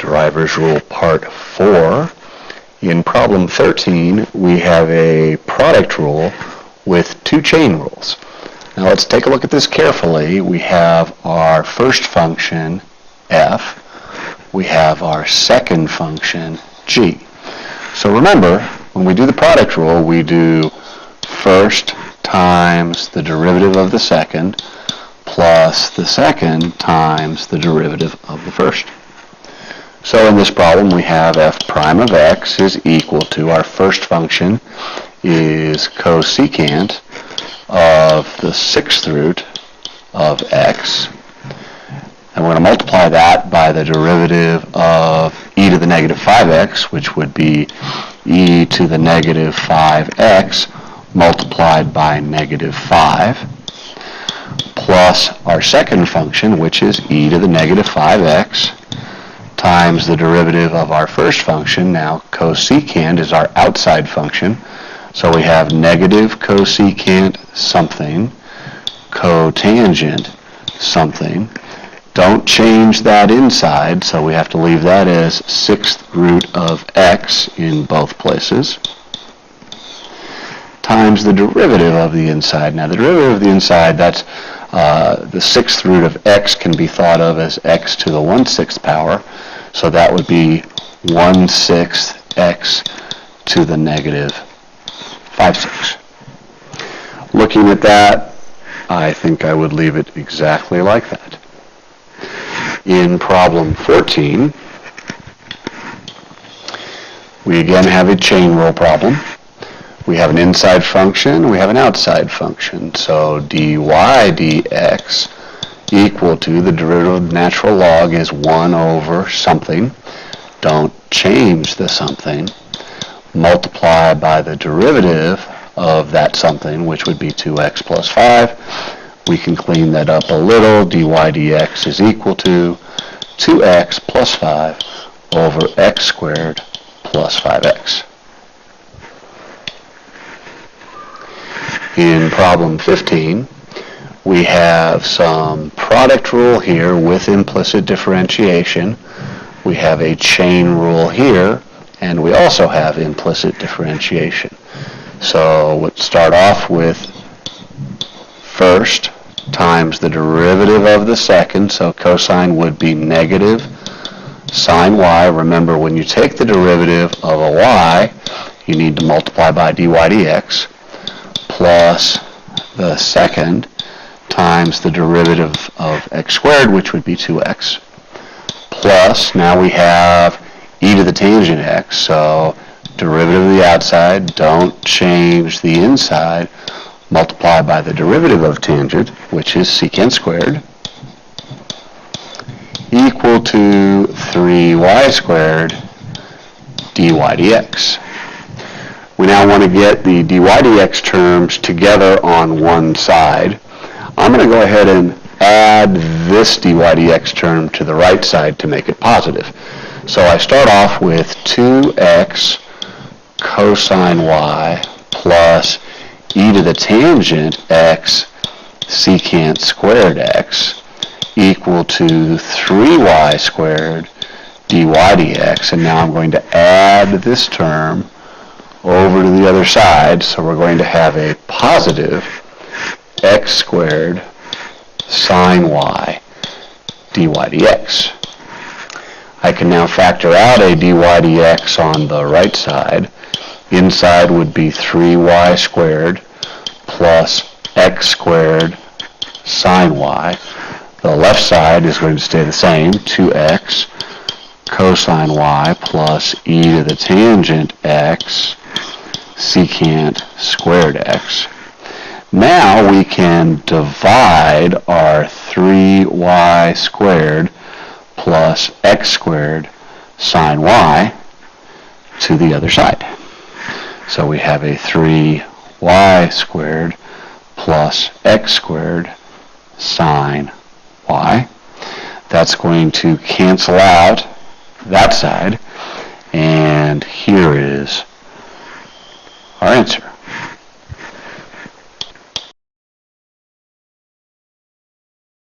Deriver's rule part 4. In problem 13, we have a product rule with two chain rules. Now let's take a look at this carefully. We have our first function, f. We have our second function, g. So remember, when we do the product rule, we do first times the derivative of the second plus the second times the derivative of the first. So in this problem, we have f prime of x is equal to, our first function is cosecant of the sixth root of x. And we're going to multiply that by the derivative of e to the negative 5x, which would be e to the negative 5x multiplied by negative 5, plus our second function, which is e to the negative 5x, times the derivative of our first function. Now cosecant is our outside function, so we have negative cosecant something, cotangent something. Don't change that inside, so we have to leave that as sixth root of x in both places, times the derivative of the inside. Now the derivative of the inside, that's the sixth root of x can be thought of as x to the 1/6 power. So that would be 1/6 x to the negative 5/6. Looking at that, I think I would leave it exactly like that. In problem 14, we again have a chain rule problem. We have an inside function, we have an outside function. So dy dx equal to, the derivative of natural log is 1 over something. Don't change the something. Multiply by the derivative of that something, which would be 2x plus 5. We can clean that up a little. Dy dx is equal to 2x plus 5 over x squared plus 5x. In problem 15, we have some product rule here with implicit differentiation. We have a chain rule here, and we also have implicit differentiation. So let's start off with first times the derivative of the second, so cosine would be negative sine y. Remember, when you take the derivative of a y, you need to multiply by dy dx, plus the second times the derivative of x squared, which would be 2x, plus, now we have e to the tangent x, so derivative of the outside, don't change the inside, multiply by the derivative of tangent, which is secant squared, equal to 3y squared dy dx. We now want to get the dy dx terms together on one side. I'm going to go ahead and add this dy dx term to the right side to make it positive. So I start off with 2x cosine y plus e to the tangent x secant squared x equal to 3y squared dy dx. And now I'm going to add this term over to the other side, so we're going to have a positive x squared sine y dy dx. I can now factor out a dy dx on the right side. Inside would be 3y squared plus x squared sine y. The left side is going to stay the same, 2x cosine y plus e to the tangent x secant squared x. Now we can divide our 3y squared plus x squared sine y to the other side. So we have a 3y squared plus x squared sine y. That's going to cancel out that side, and here is our answer.